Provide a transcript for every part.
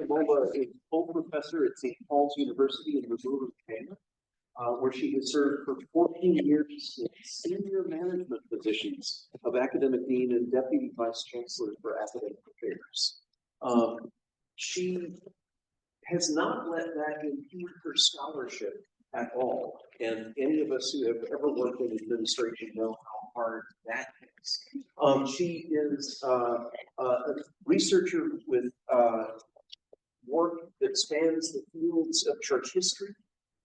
Mombo is full professor at St. Paul's University in Missouri, Canada, where she has served for 14 years in senior management positions of academic dean and deputy vice chancellor for academic affairs. She has not let that impede her scholarship at all. And any of us who have ever worked in administration know how hard that is. She is a researcher with work that spans the fields of church history,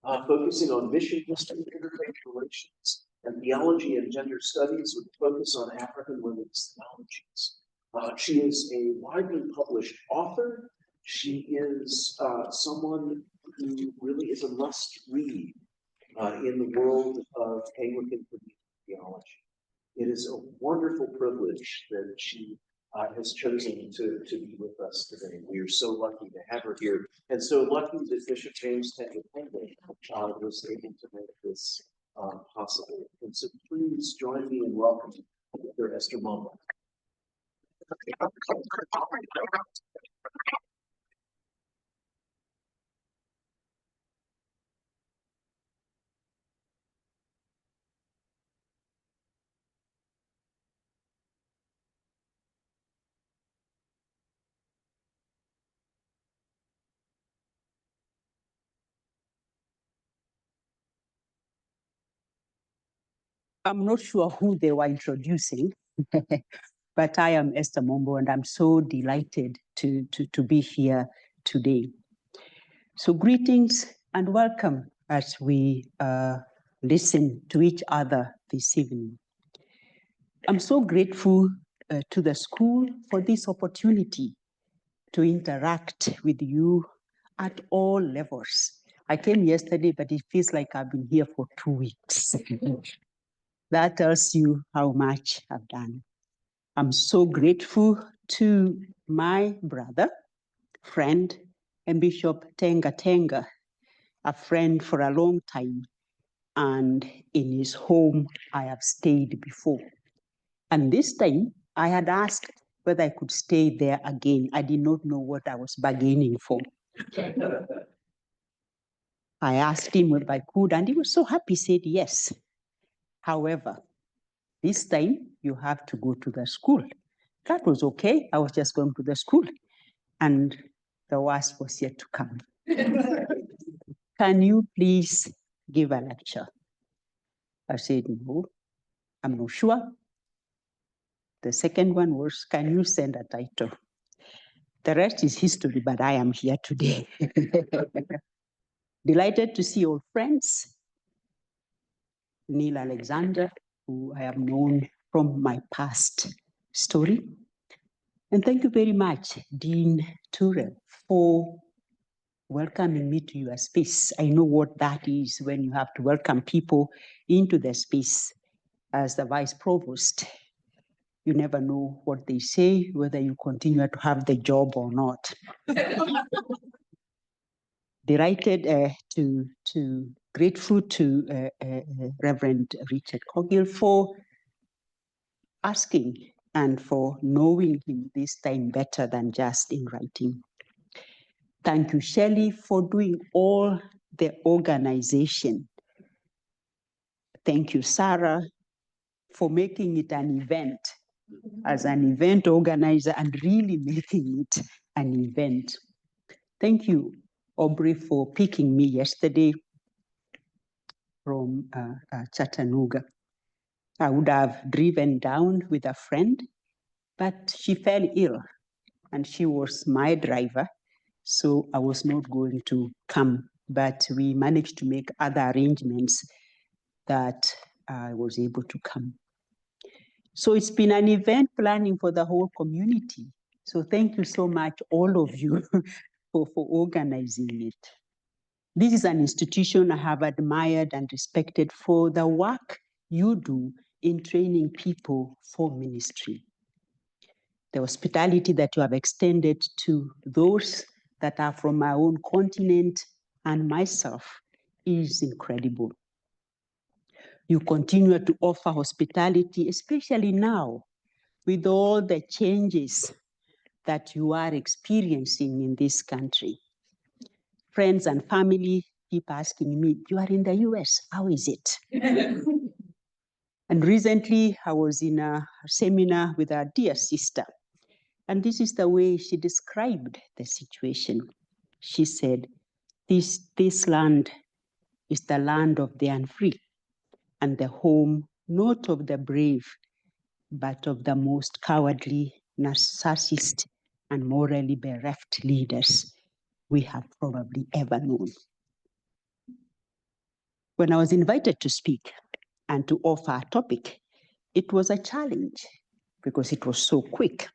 focusing on mission history, interfaith relations, and theology and gender studies with a focus on African women's theologies. She is a widely published author. She is someone who really is a must-read in the world of Anglican theology. It is a wonderful privilege that she has chosen to be with us today. We are so lucky to have her here, and so lucky that Bishop James Tenge was able to make this possible. And so please join me in welcoming Dr. Esther Mombo. I'm not sure who they were introducing, but I am Esther Mombo, and I'm so delighted to be here today. So greetings and welcome as we listen to each other this evening. I'm so grateful to the school for this opportunity to interact with you at all levels. I came yesterday, but it feels like I've been here for 2 weeks. That tells you how much I've done. I'm so grateful to my brother, friend, and Bishop Tenge, a friend for a long time, and in his home I have stayed before. And this time I had asked whether I could stay there again. I did not know what I was bargaining for. I asked him if I could, and he was so happy, said yes. However, this time you have to go to the school. That was okay. I was just going to the school, and the worst was yet to come. Can you please give a lecture? I said, no, I'm not sure. The second one was, can you send a title? The rest is history, but I am here today. Delighted to see old friends. Neil Alexander, who I have known from my past story. And thank you very much, Dean Turrell, for welcoming me to your space. I know what that is when you have to welcome people into the space. As the Vice Provost, you never know what they say, whether you continue to have the job or not. Delighted grateful to Reverend Richard Coggill for asking and for knowing him this time better than just in writing. Thank you, Shelley, for doing all the organization. Thank you, Sarah, for making it an event, as an event organizer and really making it an event. Thank you, Aubrey, for picking me yesterday from Chattanooga. I would have driven down with a friend, but she fell ill and she was my driver, so I was not going to come, but we managed to make other arrangements that I was able to come. So it's been an event planning for the whole community. So thank you so much, all of you, for organizing it. This is an institution I have admired and respected for the work you do in training people for ministry. The hospitality that you have extended to those that are from my own continent and myself is incredible. You continue to offer hospitality, especially now with all the changes that you are experiencing in this country. Friends and family keep asking me, you are in the US, how is it? And recently I was in a seminar with our dear sister, and this is the way she described the situation. She said, this land is the land of the unfree and the home not of the brave, but of the most cowardly, narcissist, and morally bereft leaders we have probably ever known. When I was invited to speak and to offer a topic, it was a challenge because it was so quick.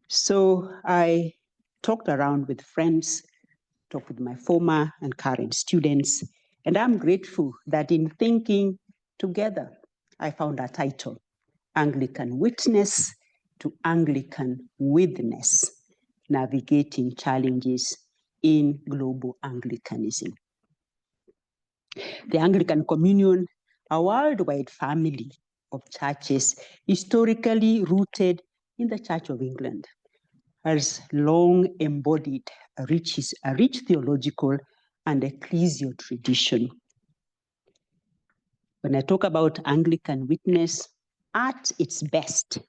So I talked around with friends, talked with my former and current students, and I'm grateful that in thinking together, I found a title, Anglican Witness to Anglican Witness, Navigating Challenges in Global Anglicanism. The Anglican Communion, a worldwide family of churches historically rooted in the Church of England, has long embodied a rich theological and ecclesial tradition. When I talk about Anglican witness, at its best,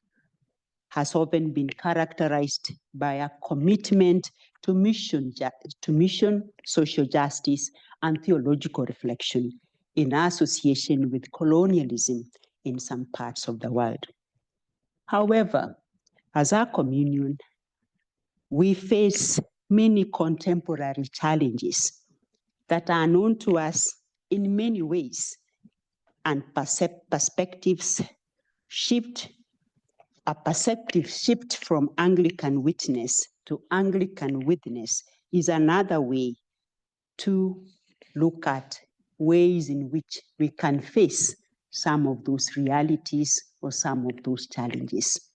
has often been characterized by a commitment to mission, social justice, and theological reflection in association with colonialism in some parts of the world. However, as our communion, we face many contemporary challenges that are known to us in many ways, and perspectives shift. A perceptive shift from Anglican witness to Anglican witness is another way to look at ways in which we can face some of those realities or some of those challenges.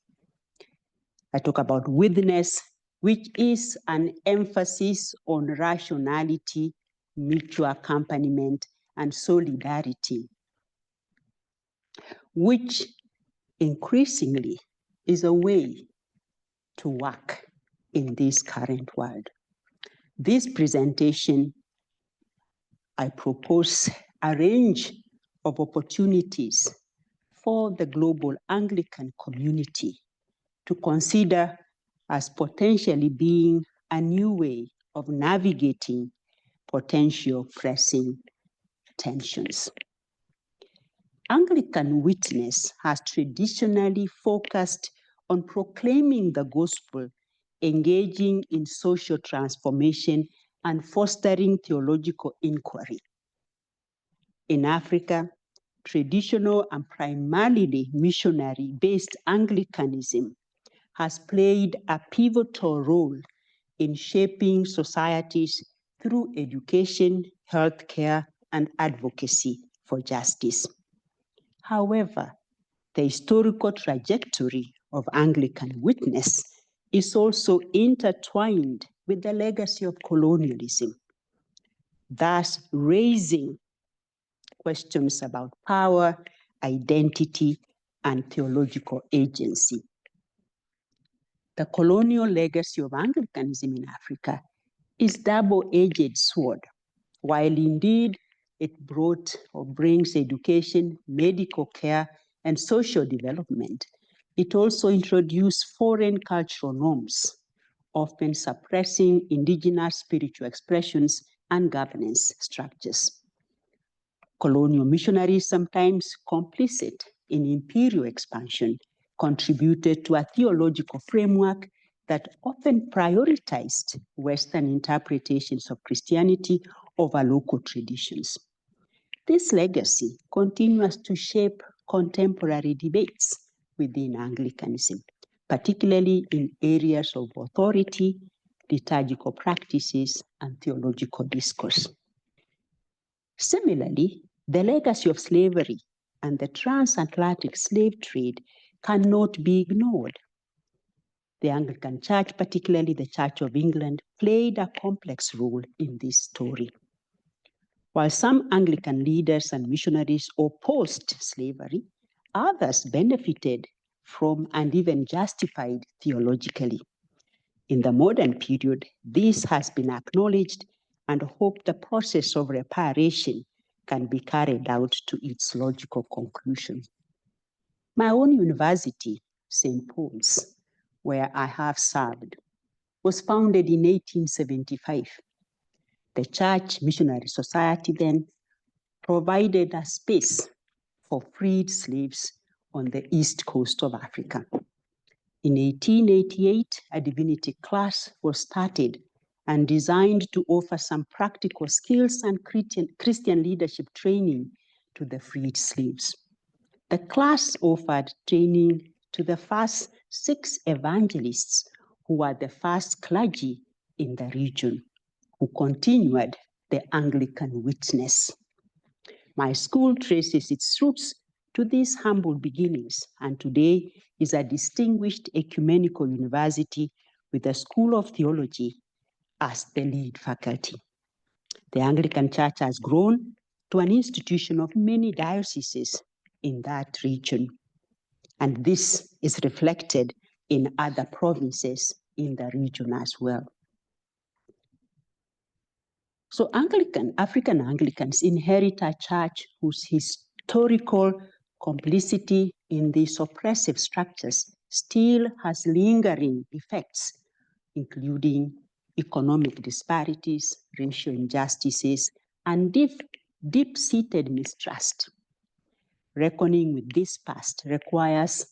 I talk about witness, which is an emphasis on rationality, mutual accompaniment, and solidarity, which increasingly is a way to work in this current world. This presentation, I propose a range of opportunities for the global Anglican community to consider as potentially being a new way of navigating potential pressing tensions. Anglican witness has traditionally focused on proclaiming the gospel, engaging in social transformation, and fostering theological inquiry. In Africa, traditional and primarily missionary-based Anglicanism has played a pivotal role in shaping societies through education, healthcare, and advocacy for justice. However, the historical trajectory of Anglican witness is also intertwined with the legacy of colonialism, thus raising questions about power, identity, and theological agency. The colonial legacy of Anglicanism in Africa is double-edged sword. While indeed it brought or brings education, medical care, and social development, it also introduced foreign cultural norms, often suppressing indigenous spiritual expressions and governance structures. Colonial missionaries, sometimes complicit in imperial expansion, contributed to a theological framework that often prioritized Western interpretations of Christianity over local traditions. This legacy continues to shape contemporary debates within Anglicanism, particularly in areas of authority, liturgical practices, and theological discourse. Similarly, the legacy of slavery and the transatlantic slave trade cannot be ignored. The Anglican Church, particularly the Church of England, played a complex role in this story. While some Anglican leaders and missionaries opposed slavery, others benefited from and even justified theologically. In the modern period, this has been acknowledged and hope the process of reparation can be carried out to its logical conclusion. My own university, St. Paul's, where I have served, was founded in 1875. The Church Missionary Society then provided a space for freed slaves on the east coast of Africa. In 1888, a divinity class was started and designed to offer some practical skills and Christian leadership training to the freed slaves. The class offered training to the first 6 evangelists who were the first clergy in the region, who continued the Anglican witness. My school traces its roots to these humble beginnings, and today is a distinguished ecumenical university with a School of Theology as the lead faculty. The Anglican Church has grown to an institution of many dioceses in that region, and this is reflected in other provinces in the region as well. So African Anglicans inherit a church whose historical complicity in these oppressive structures still has lingering effects, including economic disparities, racial injustices, and deep-seated mistrust. Reckoning with this past requires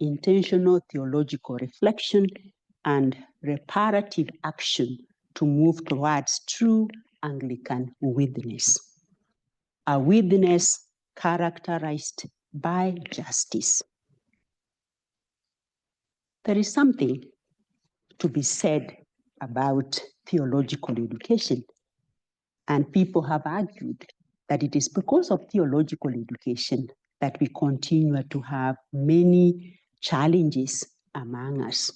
intentional theological reflection and reparative action to move towards true Anglican witness, a witness characterized by justice. There is something to be said about theological education, and people have argued that it is because of theological education that we continue to have many challenges among us.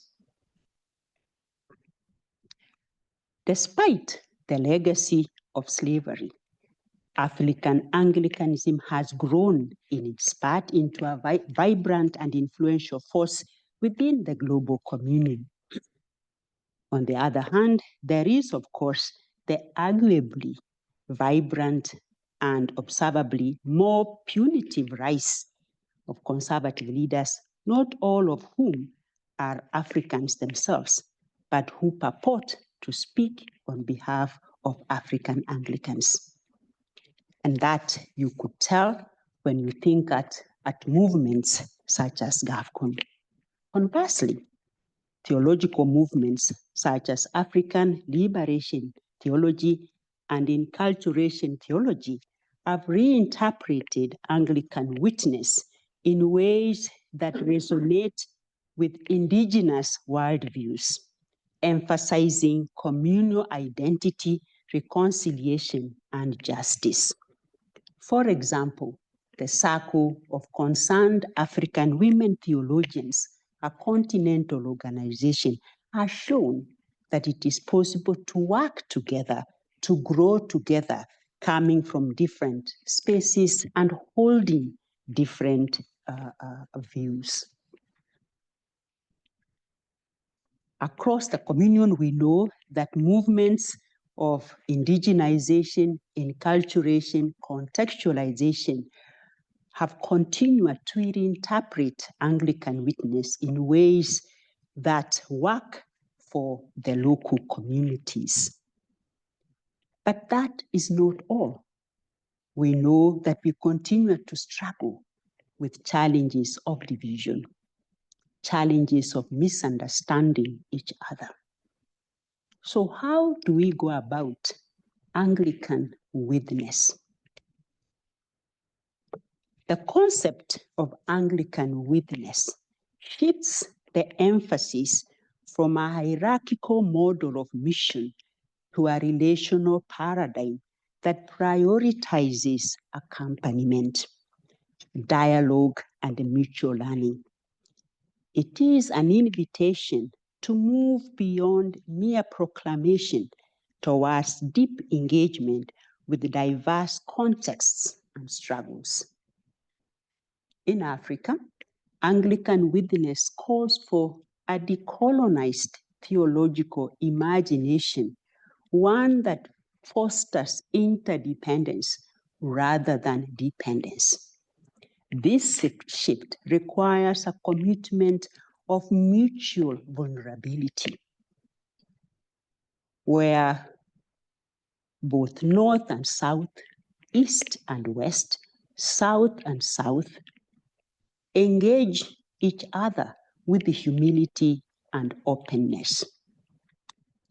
Despite the legacy of slavery, African Anglicanism has grown in its part into a vibrant and influential force within the global community. On the other hand, there is, of course, the arguably vibrant and observably more punitive rise of conservative leaders, not all of whom are Africans themselves, but who purport to speak on behalf of African Anglicans. And that you could tell when you think at movements such as GAFCON. Conversely, theological movements such as African liberation theology and enculturation theology have reinterpreted Anglican witness in ways that resonate with indigenous worldviews, emphasizing communal identity, reconciliation, and justice. For example, the Circle of Concerned African Women Theologians, a continental organization, has shown that it is possible to work together, to grow together, coming from different spaces and holding different views. Across the communion, we know that movements of indigenization, enculturation, contextualization have continued to reinterpret Anglican witness in ways that work for the local communities. But that is not all. We know that we continue to struggle with challenges of division, challenges of misunderstanding each other. So how do we go about Anglican witness? The concept of Anglican witness shifts the emphasis from a hierarchical model of mission to a relational paradigm that prioritizes accompaniment, dialogue, and mutual learning. It is an invitation to move beyond mere proclamation towards deep engagement with diverse contexts and struggles. In Africa, Anglican witness calls for a decolonized theological imagination, one that fosters interdependence rather than dependence. This shift requires a commitment of mutual vulnerability, where both North and South, East and West, South and South engage each other with humility and openness.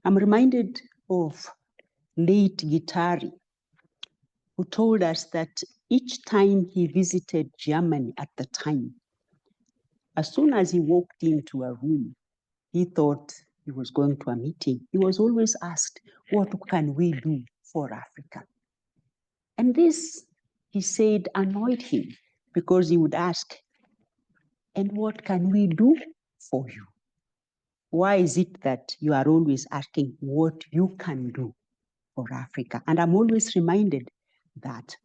I'm reminded of late Gitari, who told us that each time he visited Germany at the time, as soon as he walked into a room, he thought he was going to a meeting. He was always asked, what can we do for Africa? And this, he said, annoyed him because he would ask, and what can we do for you? Why is it that you are always asking what you can do for Africa? And I'm always reminded that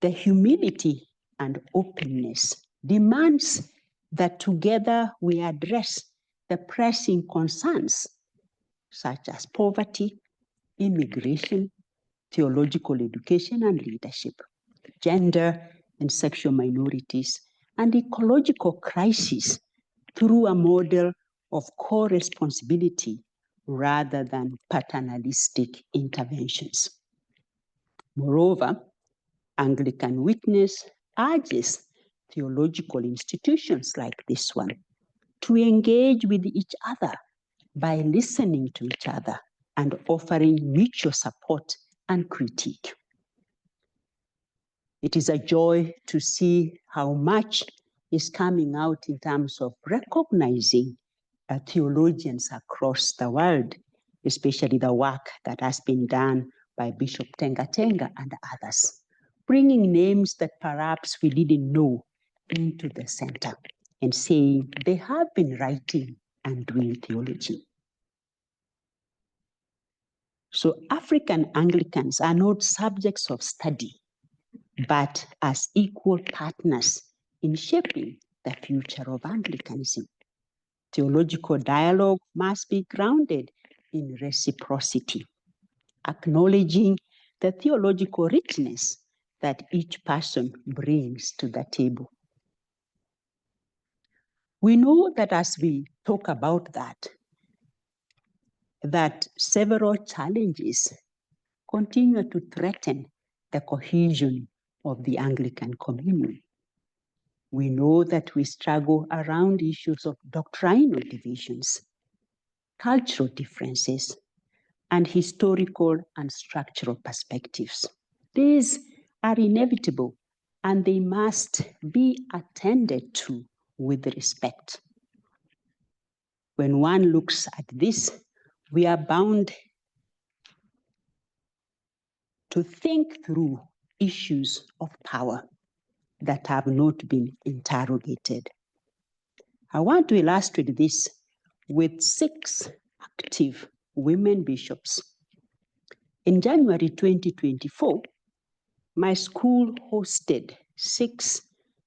the humility and openness demands that together we address the pressing concerns such as poverty, immigration, theological education and leadership, gender and sexual minorities, and ecological crises through a model of co-responsibility rather than paternalistic interventions. Moreover, Anglican Witness urges theological institutions like this one to engage with each other by listening to each other and offering mutual support and critique. It is a joy to see how much is coming out in terms of recognizing theologians across the world, especially the work that has been done by Bishop Tenga Tenga and others, bringing names that perhaps we didn't know into the center and saying they have been writing and doing theology. So African Anglicans are not subjects of study, but as equal partners in shaping the future of Anglicanism. Theological dialogue must be grounded in reciprocity, acknowledging the theological richness that each person brings to the table. We know that as we talk about that several challenges continue to threaten the cohesion of the Anglican communion. We know that we struggle around issues of doctrinal divisions, cultural differences, and historical and structural perspectives. These are inevitable and they must be attended to with respect. When one looks at this, we are bound to think through issues of power that have not been interrogated. I want to illustrate this with 6 active women bishops. In January 2024, my school hosted 6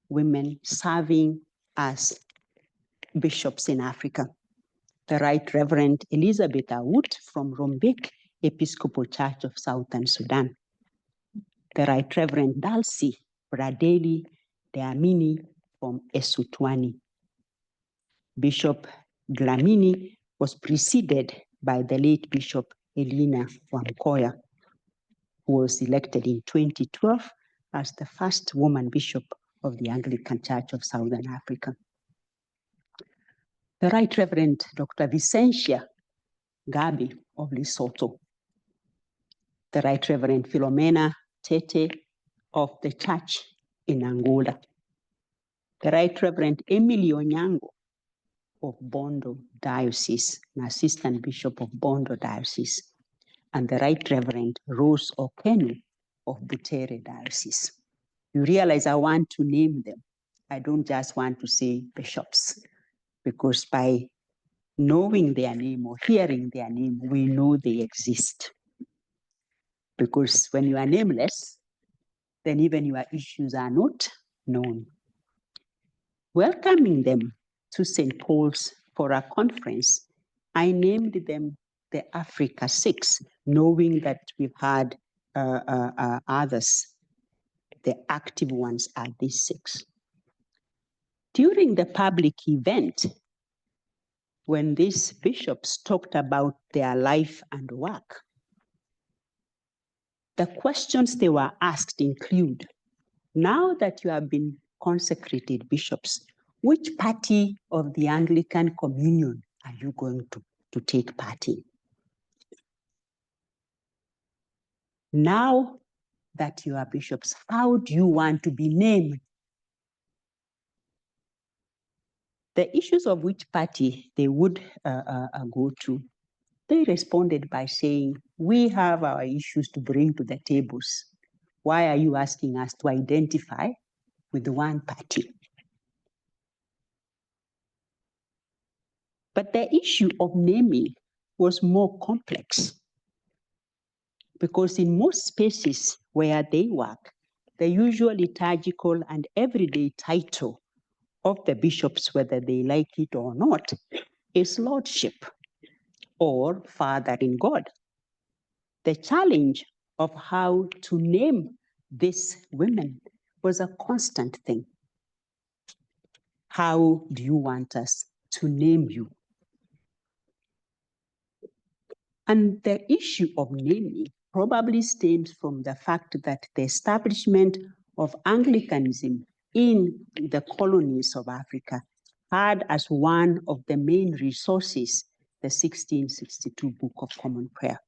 women serving as bishops in Africa. The Right Reverend Elizabeth Awut from Rumbek Episcopal Church of Southern Sudan. The Right Reverend Dulcie Bradley Deamini from Esutwani. Bishop Dlamini was preceded by the late Bishop Elena Wamkoya, who was elected in 2012 as the first woman bishop of the Anglican Church of Southern Africa. The Right Reverend Dr. Vicentia Gabi of Lesotho. The Right Reverend Philomena Tete of the Church in Angola. The Right Reverend Emily Onyango of Bondo Diocese, an Assistant Bishop of Bondo Diocese, and the Right Reverend Rose Okenu of Butere Diocese. You realize I want to name them. I don't just want to say bishops, because by knowing their name or hearing their name, we know they exist. Because when you are nameless, then even your issues are not known. Welcoming them to St. Paul's for a conference, I named them the Africa Six, knowing that we've had others. The active ones are these six. During the public event, when these bishops talked about their life and work, the questions they were asked include, now that you have been consecrated bishops, which party of the Anglican Communion are you going to take part in? Now that you are bishops, how do you want to be named? The issues of which party they would go to, they responded by saying, we have our issues to bring to the tables. Why are you asking us to identify with one party? But the issue of naming was more complex, because in most spaces where they work, the usual liturgical and everyday title of the bishops, whether they like it or not, is Lordship or Father in God. The challenge of how to name these women was a constant thing. How do you want us to name you? And the issue of naming probably stems from the fact that the establishment of Anglicanism in the colonies of Africa had as one of the main resources the 1662 Book of Common Prayer,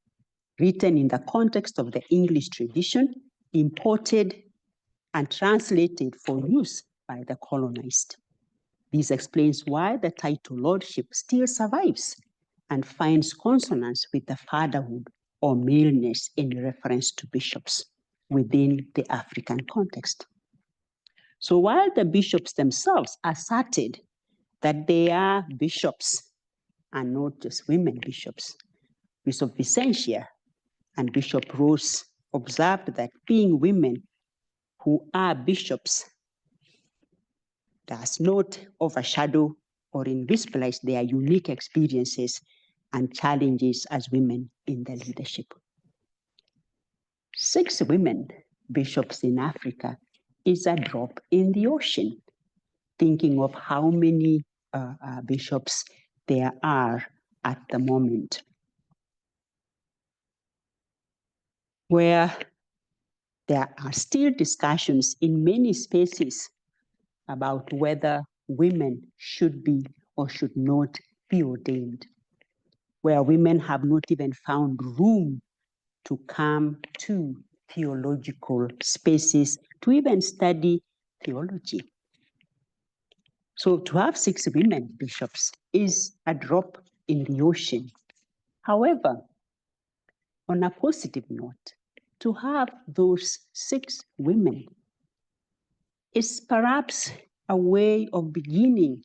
written in the context of the English tradition, imported and translated for use by the colonized. This explains why the title Lordship still survives and finds consonance with the fatherhood or maleness in reference to bishops within the African context. So while the bishops themselves asserted that they are bishops and not just women bishops, Bishop Vicentia and Bishop Rose observed that being women who are bishops does not overshadow or invisibilize their unique experiences and challenges as women in the leadership. 6 women bishops in Africa is a drop in the ocean, thinking of how many bishops there are at the moment. Where there are still discussions in many spaces about whether women should be or should not be ordained, where women have not even found room to come to theological spaces to even study theology. So to have 6 women bishops is a drop in the ocean. However, on a positive note, to have those 6 women is perhaps a way of beginning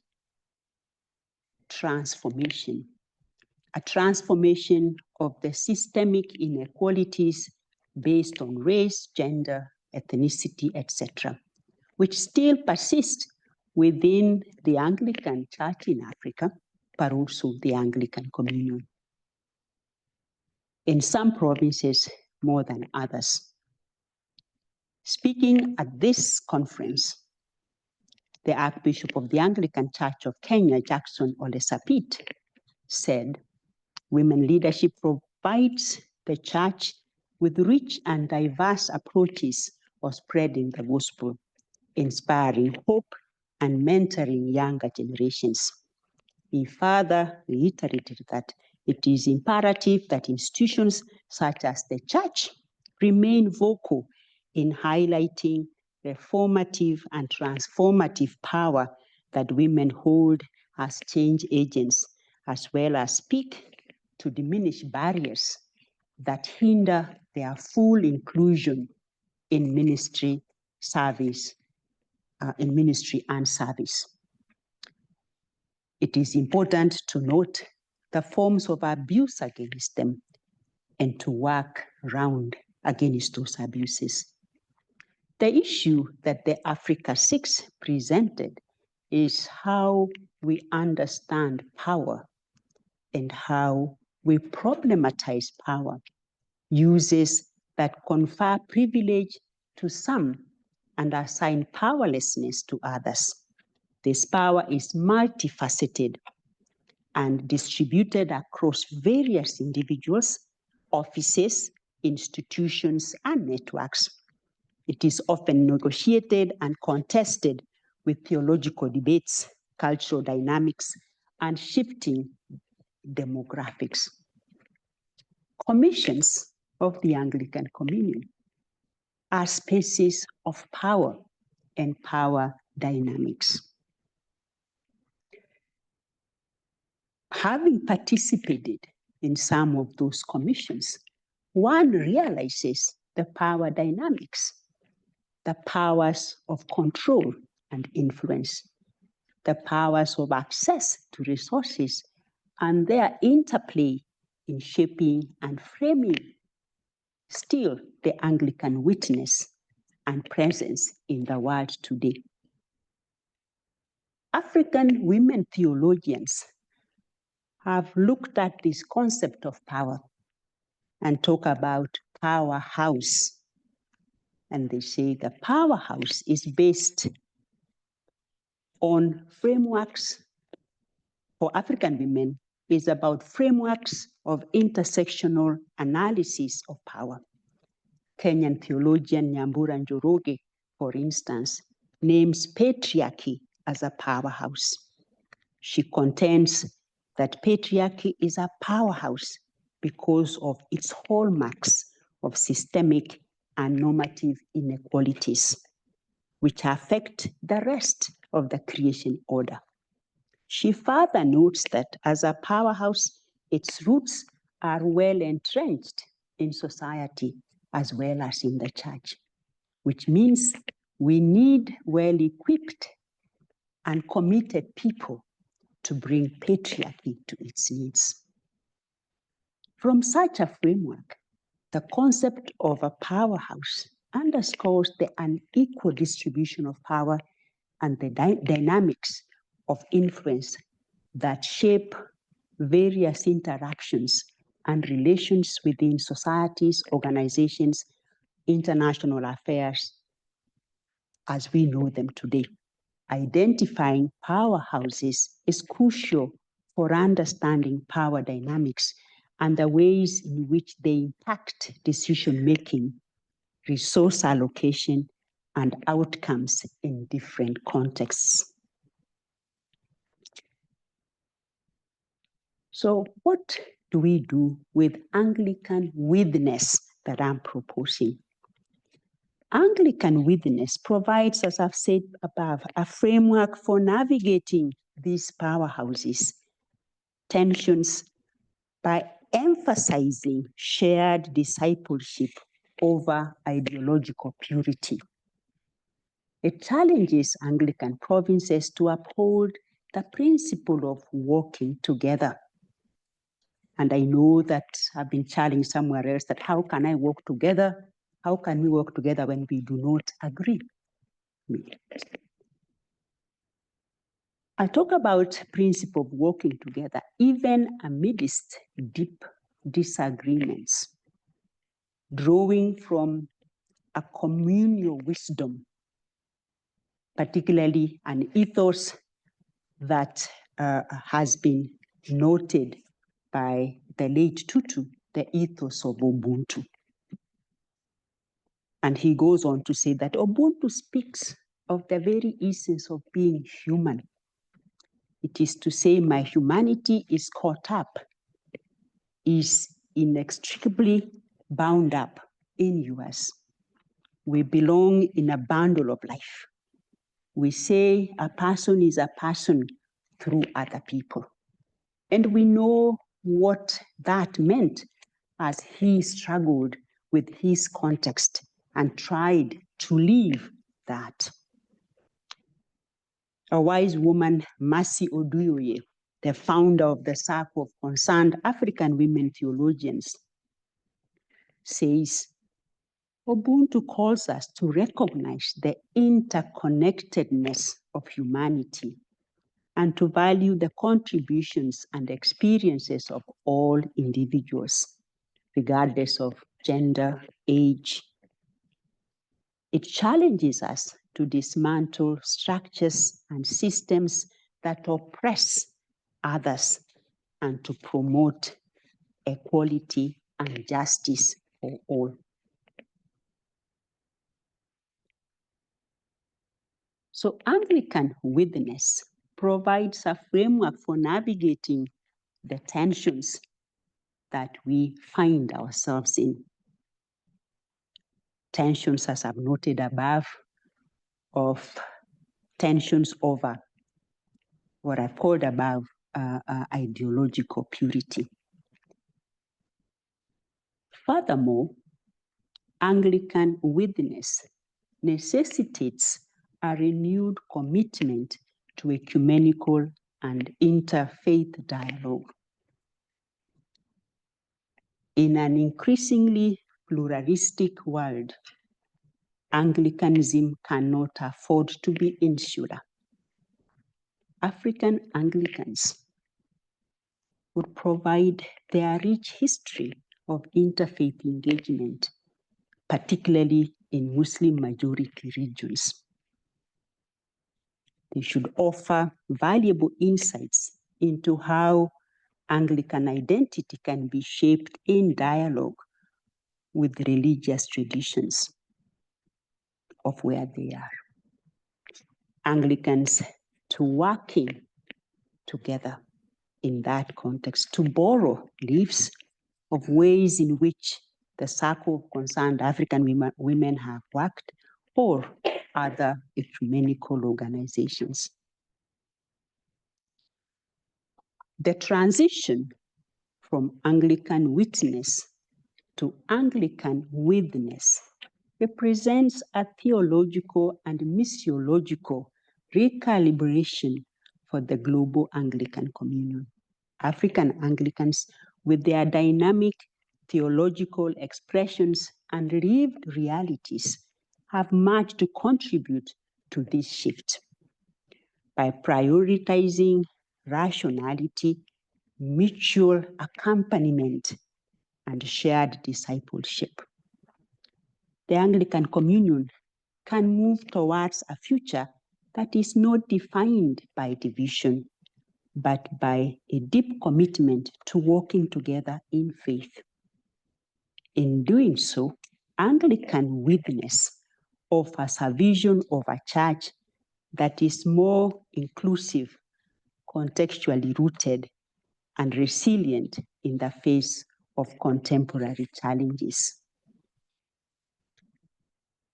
transformation, a transformation of the systemic inequalities based on race, gender, ethnicity, etc., which still persist within the Anglican Church in Africa, but also the Anglican Communion. In some provinces, more than others. Speaking at this conference, the Archbishop of the Anglican Church of Kenya, Jackson Ole Sapit, said, women leadership provides the church with rich and diverse approaches of spreading the gospel, inspiring hope and mentoring younger generations. He further reiterated that it is imperative that institutions such as the church remain vocal in highlighting the formative and transformative power that women hold as change agents, as well as speak to diminish barriers that hinder their full inclusion in ministry service, in ministry and service. It is important to note the forms of abuse against them and to work around against those abuses. The issue that the Africa 6 presented is how we understand power and how we problematize power, uses that confer privilege to some and assign powerlessness to others. This power is multifaceted and distributed across various individuals, offices, institutions, and networks. It is often negotiated and contested with theological debates, cultural dynamics, and shifting demographics. Commissions of the Anglican Communion are spaces of power and power dynamics. Having participated in some of those commissions, one realizes the power dynamics, the powers of control and influence, the powers of access to resources, and their interplay in shaping and framing still the Anglican witness and presence in the world today. African women theologians have looked at this concept of power and talk about powerhouse. And they say the powerhouse is based on frameworks for African women, is about frameworks of intersectional analysis of power. Kenyan theologian Nyambura Njoroge, for instance, names patriarchy as a powerhouse. She contends that patriarchy is a powerhouse because of its hallmarks of systemic and normative inequalities, which affect the rest of the creation order. She further notes that as a powerhouse, its roots are well entrenched in society as well as in the church, which means we need well-equipped and committed people to bring patriarchy to its needs. From such a framework, the concept of a powerhouse underscores the unequal distribution of power and the dynamics of influence that shape various interactions and relations within societies, organizations, international affairs, as we know them today. Identifying powerhouses is crucial for understanding power dynamics and the ways in which they impact decision-making, resource allocation, and outcomes in different contexts. So what do we do with Anglican witness that I'm proposing? Anglican witness provides, as I've said above, a framework for navigating these powerhouses, tensions, by emphasizing shared discipleship over ideological purity. It challenges Anglican provinces to uphold the principle of working together. And I know that I've been challenged somewhere else that how can I work together? How can we work together when we do not agree? I'll talk about principle of working together, even amidst deep disagreements, drawing from a communal wisdom, particularly an ethos that has been noted by the late Tutu, the ethos of Ubuntu. And he goes on to say that Ubuntu speaks of the very essence of being human. It is to say my humanity is caught up, is inextricably bound up in yours. We belong in a bundle of life. We say a person is a person through other people. And we know what that meant as he struggled with his context and tried to live that. A wise woman, Mercy Oduyoye, the founder of the Circle of Concerned African Women Theologians, says, Ubuntu calls us to recognize the interconnectedness of humanity and to value the contributions and experiences of all individuals, regardless of gender, age. It challenges us to dismantle structures and systems that oppress others and to promote equality and justice for all. So Anglican witness provides a framework for navigating the tensions that we find ourselves in. Tensions, as I've noted above, of tensions over what I've called above ideological purity. Furthermore, Anglican witness necessitates a renewed commitment to ecumenical and interfaith dialogue. In an increasingly pluralistic world, Anglicanism cannot afford to be insular. African Anglicans would provide their rich history of interfaith engagement, particularly in Muslim-majority regions. They should offer valuable insights into how Anglican identity can be shaped in dialogue with religious traditions of where they are. Anglicans to working together in that context, to borrow leaves of ways in which the Circle of Concerned African women have worked, or other ecumenical organizations. The transition from Anglican witness to Anglican witness represents a theological and missiological recalibration for the global Anglican communion. African Anglicans, with their dynamic theological expressions and lived realities, have much to contribute to this shift by prioritizing rationality, mutual accompaniment, and shared discipleship. The Anglican communion can move towards a future that is not defined by division, but by a deep commitment to walking together in faith. In doing so, Anglican witness offers a vision of a church that is more inclusive, contextually rooted, and resilient in the face of contemporary challenges.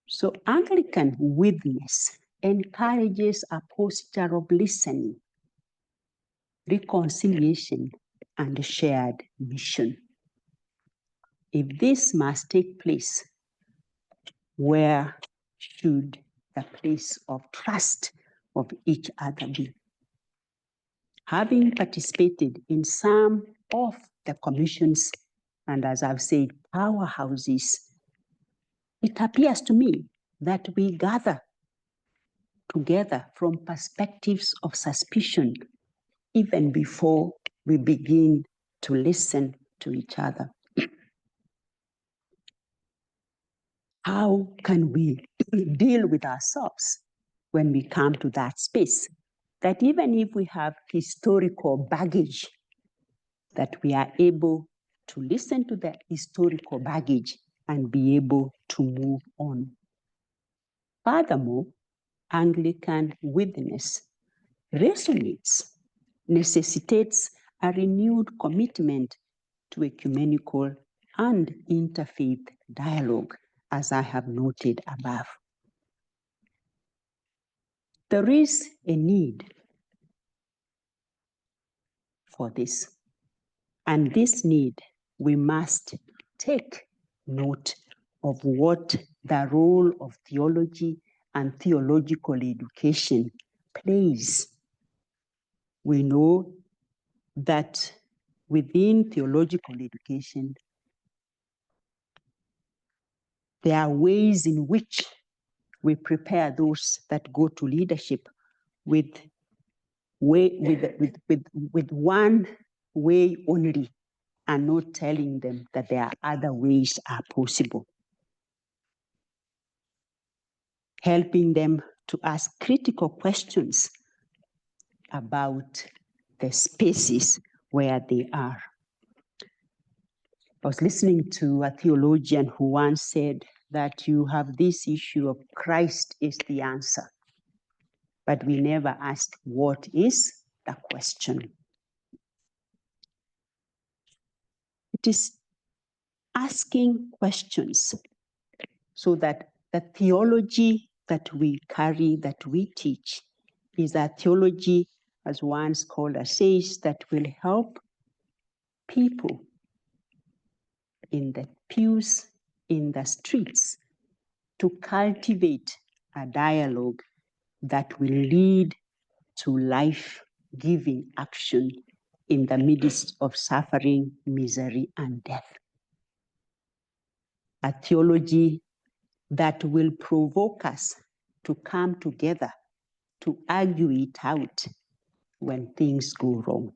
So Anglican witness encourages a posture of listening, reconciliation, and shared mission. If this must take place, where should the place of trust of each other be? Having participated in some of the commissions, and as I've said, powerhouses, it appears to me that we gather together from perspectives of suspicion even before we begin to listen to each other. How can we deal with ourselves when we come to that space? That even if we have historical baggage, that we are able to listen to that historical baggage and be able to move on. Furthermore, Anglican witness resonates, necessitates a renewed commitment to ecumenical and interfaith dialogue, as I have noted above. There is a need for this, and this need, we must take note of what the role of theology and theological education plays. We know that within theological education, there are ways in which we prepare those that go to leadership with with one way only, and not telling them that there are other ways are possible. Helping them to ask critical questions about the spaces where they are. I was listening to a theologian who once said that you have this issue of Christ is the answer, but we never asked what is the question. It is asking questions so that the theology that we carry, that we teach, is a theology, as one scholar says, that will help people in the pews, in the streets, to cultivate a dialogue that will lead to life-giving action in the midst of suffering, misery, and death. A theology that will provoke us to come together to argue it out when things go wrong.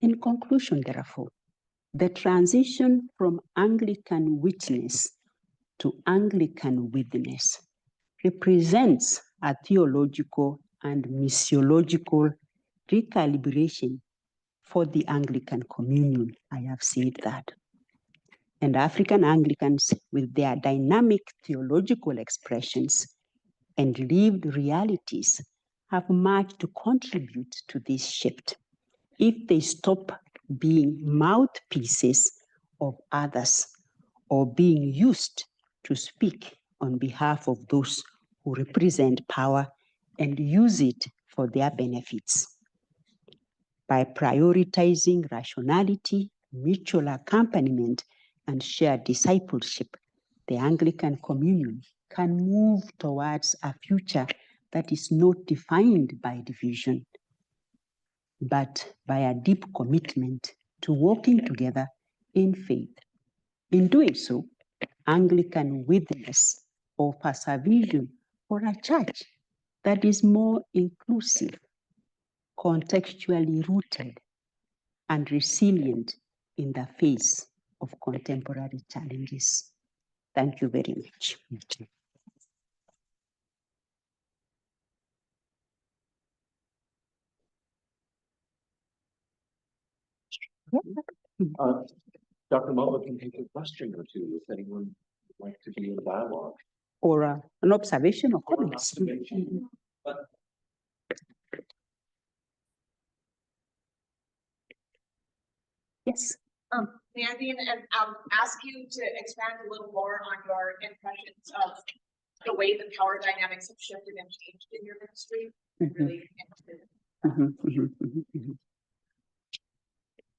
In conclusion, therefore, the transition from Anglican witness to Anglican witness represents a theological and missiological recalibration for the Anglican Communion. I have said that. And African Anglicans, with their dynamic theological expressions and lived realities, have much to contribute to this shift if they stop being mouthpieces of others or being used to speak on behalf of those who represent power and use it for their benefits. By prioritizing rationality, mutual accompaniment, and shared discipleship, the Anglican Communion can move towards a future that is not defined by division, but by a deep commitment to working together in faith. In doing so, Anglican witness offers a vision for a church that is more inclusive, contextually rooted, and resilient in the face of contemporary challenges. Thank you very much. Dr. Mombo can take a question or two if anyone would like to be in dialogue. Or an observation or Or an comments. observation. Yes. Nadine, and ask you to expand a little more on your impressions of the way the power dynamics have shifted and changed in your ministry. Really interested.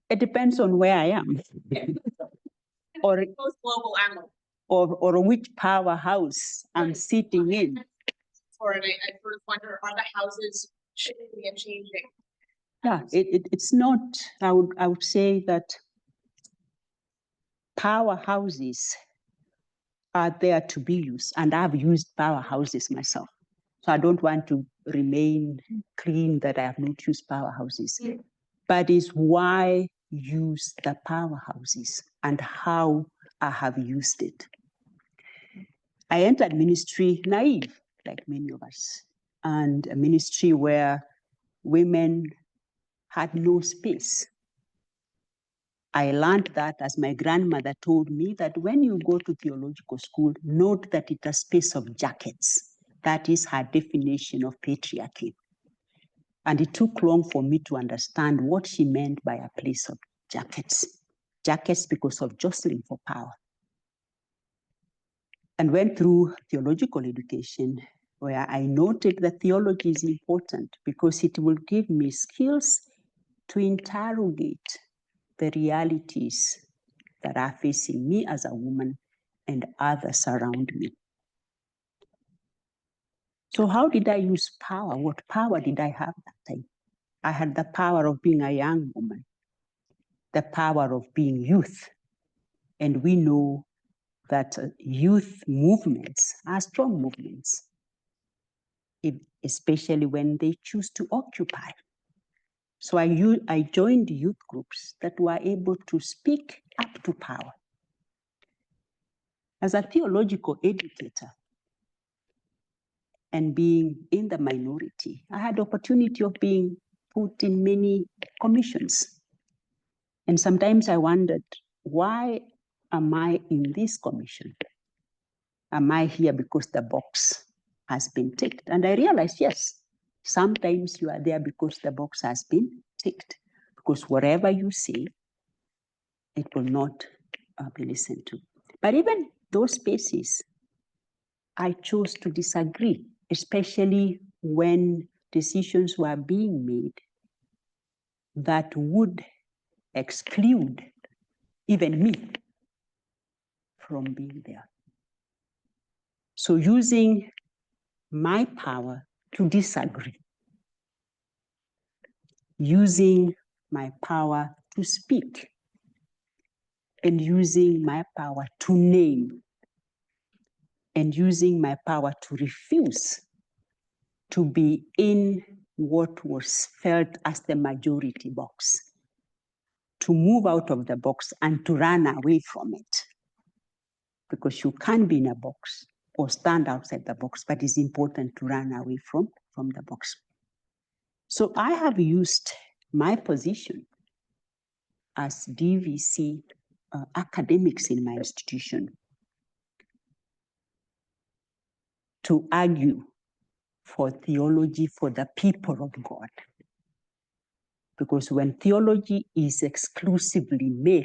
It depends on where I am. or, Both global and local. or which powerhouse I'm sitting in. Or I sort of wonder, are the houses shifting and changing? Yeah, it's not, I would say that powerhouses are there to be used, and I've used powerhouses myself. So I don't want to remain clean that I have not used powerhouses. Yeah. But it's why use the powerhouses and how I have used it. I entered ministry naive, like many of us, and a ministry where women had no space. I learned that as my grandmother told me that when you go to theological school, note that it's a space of jackets. That is her definition of patriarchy. And it took long for me to understand what she meant by a place of jackets. Jackets because of jostling for power. And went through theological education where I noted that theology is important because it will give me skills to interrogate the realities that are facing me as a woman and others around me. So how did I use power? What power did I have that time? I had the power of being a young woman, the power of being youth. And we know that youth movements are strong movements. especially when they choose to occupy. So I joined youth groups that were able to speak up to power. As a theological educator and being in the minority, I had the opportunity of being put in many commissions. And sometimes I wondered, why am I in this commission? Am I here because the box has been ticked? And I realized, yes, sometimes you are there because the box has been ticked. Because whatever you say, it will not be listened to. But even those spaces, I chose to disagree, especially when decisions were being made that would exclude even me from being there. So using my power to disagree, using my power to speak, and using my power to name, and using my power to refuse to be in what was felt as the majority box, to move out of the box and to run away from it. Because you can't be in a box or stand outside the box, but it's important to run away from the box. So I have used my position as DVC academics in my institution to argue for theology for the people of God. Because when theology is exclusively male,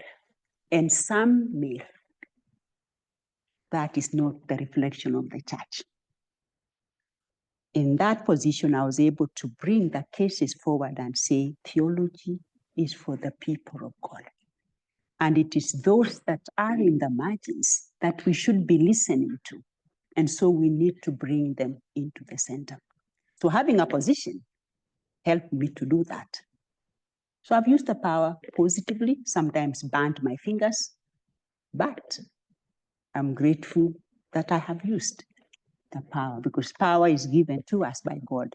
and some male, that is not the reflection of the church. In that position, I was able to bring the cases forward and say, theology is for the people of God. And it is those that are in the margins that we should be listening to. And so we need to bring them into the center. So having a position helped me to do that. So I've used the power positively, sometimes burnt my fingers, but I'm grateful that I have used the power, because power is given to us by God,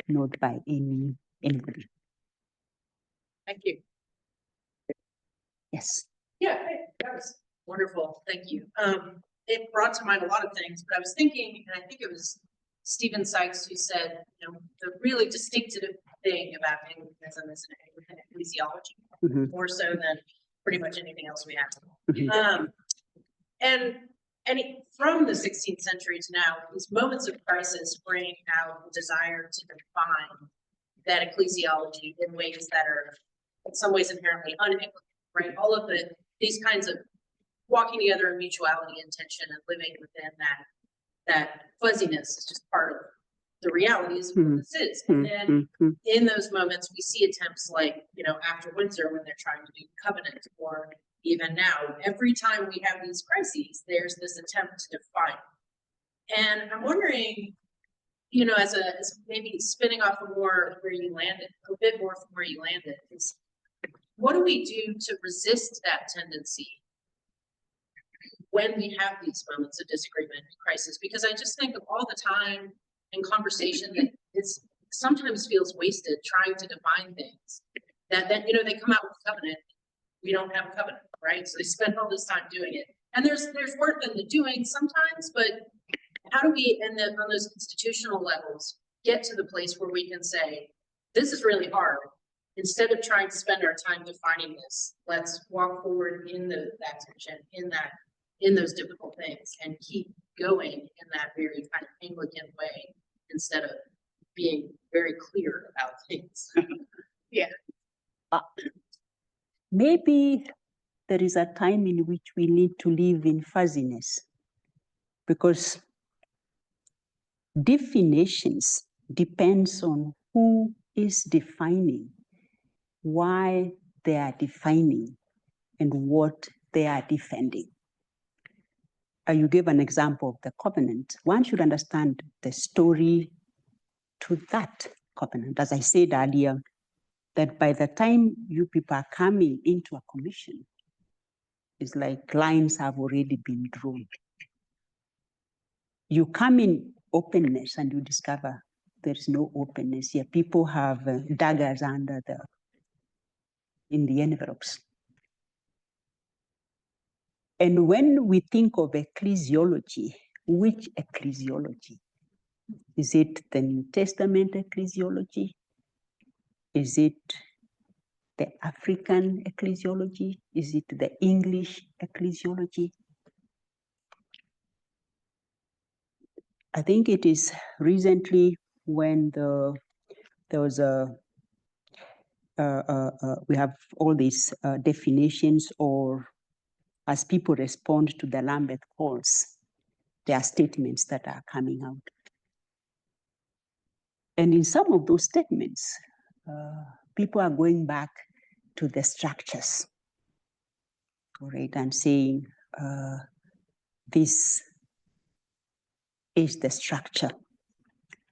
not by anybody. Thank you. Yes. Yeah, that was wonderful. Thank you. It brought to mind a lot of things, but I was thinking, and I think it was Stephen Sykes who said, you know, the really distinctive thing about Anglicanism is an Anglican ecclesiology, more so than pretty much anything else we have. From the 16th century to now, these moments of crisis bring out the desire to define that ecclesiology in ways that are, in some ways, inherently un-Anglican, right? All of these kinds of walking together in mutuality and tension and living within that fuzziness is just part of the realities of what this is. And then in those moments, we see attempts like, you know, after Windsor when they're trying to do covenant, or even now, every time we have these crises, there's this attempt to define. And I'm wondering, you know, as maybe spinning off of more where you landed, a bit more from where you landed, is what do we do to resist that tendency when we have these moments of disagreement and crisis? Because I just think of all the time in conversation that sometimes feels wasted trying to define things that you know, they come out with a covenant, we don't have a covenant, right? So they spend all this time doing it. And there's work in the doing sometimes, but how do we, on those institutional levels, get to the place where we can say, this is really hard. Instead of trying to spend our time defining this, let's walk forward in that tension, in those difficult things, and keep going in that very kind of Anglican way instead of being very clear about things. Yeah. Maybe there is a time in which we need to live in fuzziness, because definitions depends on who is defining, why they are defining, and what they are defending. You gave an example of the covenant. One should understand the story to that covenant. As I said earlier, that by the time you people are coming into a commission, it's like lines have already been drawn. You come in openness and you discover there is no openness here. People have daggers in the envelopes. And when we think of ecclesiology, which ecclesiology? Is it the New Testament ecclesiology? Is it the African ecclesiology? Is it the English ecclesiology? I think it is recently when there was we have all these definitions, or as people respond to the Lambeth calls, there are statements that are coming out. And in some of those statements, people are going back to the structures, right, and saying this is the structure.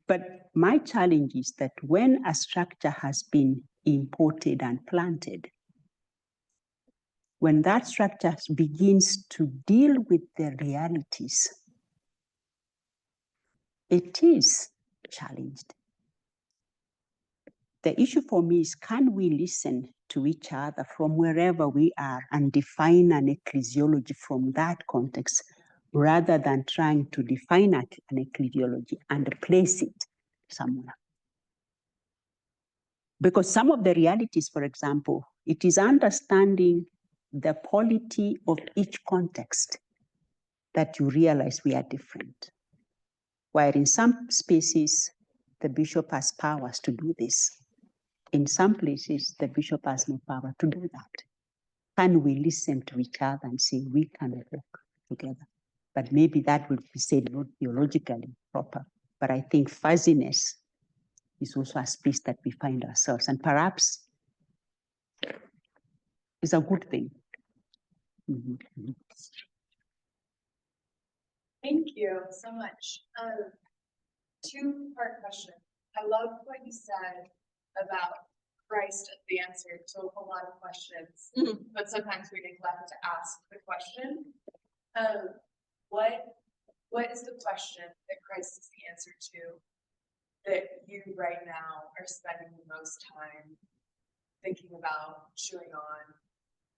But my challenge is that when a structure has been imported and planted, when that structure begins to deal with the realities, it is challenged. The issue for me is, can we listen to each other from wherever we are and define an ecclesiology from that context, rather than trying to define an ecclesiology and place it somewhere? Because some of the realities, for example, it is understanding the polity of each context that you realize we are different. While in some spaces, the bishop has powers to do this. In some places, the bishop has no power to do that. Can we listen to each other and say we can work together? But maybe that would be said not theologically proper. But I think fuzziness is also a space that we find ourselves, and perhaps is a good thing. Mm-hmm. Thank you so much. Two-part question. I love what you said about Christ as the answer to a lot of questions, but sometimes we neglect to ask the question. What is the question that Christ is the answer to that you right now are spending the most time thinking about, chewing on?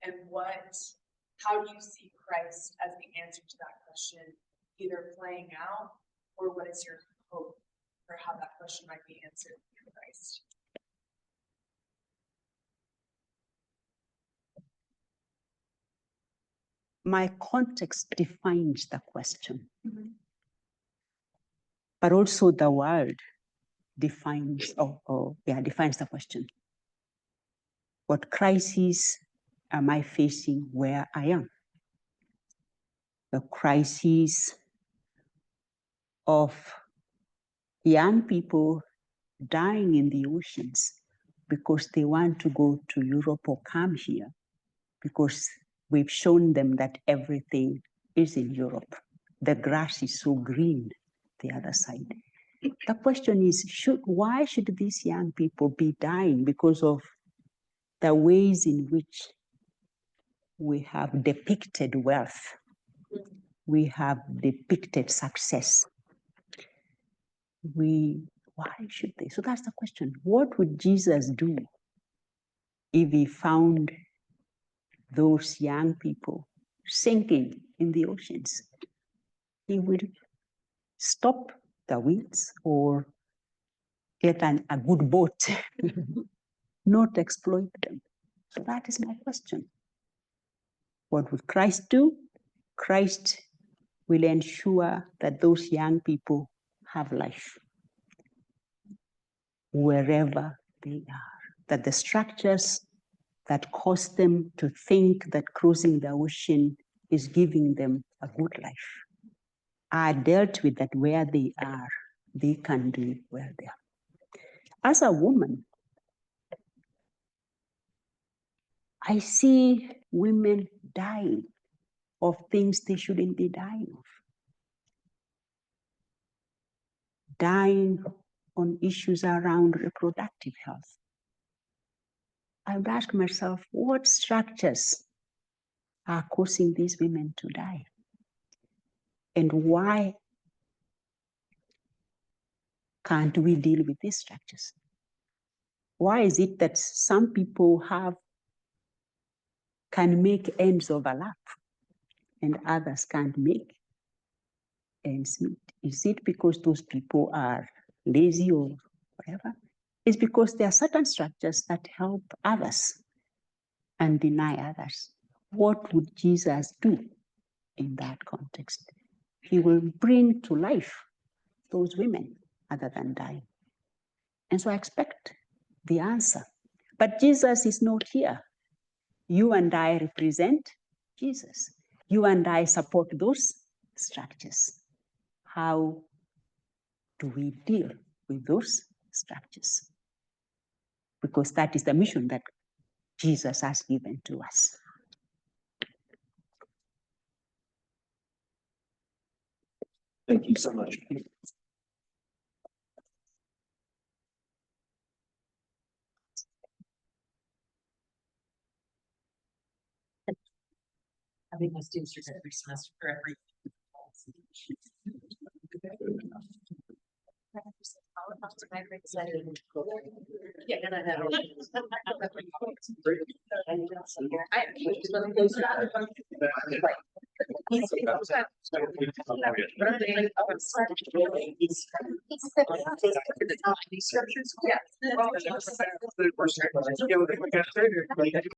And how do you see Christ as the answer to that question, either playing out, or what is your hope for how that question might be answered through Christ? My context defines the question, but also the world defines defines the question. What crises am I facing where I am? The crisis of young people dying in the oceans because they want to go to Europe or come here, because we've shown them that everything is in Europe. The grass is so green the other side. The question is, why should these young people be dying? Because of the ways in which we have depicted wealth, we have depicted success. Why should they? So that's the question. What would Jesus do if he found those young people sinking in the oceans? He would stop the winds or get a good boat, not exploit them. So that is my question. What would Christ do? Christ will ensure that those young people have life wherever they are, that the structures that cause them to think that crossing the ocean is giving them a good life are dealt with, that where they are, they can do where they are. As a woman, I see women dying of things they shouldn't be dying of. Dying on issues around reproductive health. I would ask myself, what structures are causing these women to die? And why can't we deal with these structures? Why is it that some people can make ends overlap and others can't make ends meet? Is it because those people are lazy or whatever? It's because there are certain structures that help others and deny others. What would Jesus do in that context? He will bring to life those women other than dying. And so I expect the answer. But Jesus is not here. You and I represent Jesus. You and I support those structures. How do we deal with those structures? Because that is the mission that Jesus has given to us. Thank you so much. Having my students every semester for every. Yeah, and I know. Yeah.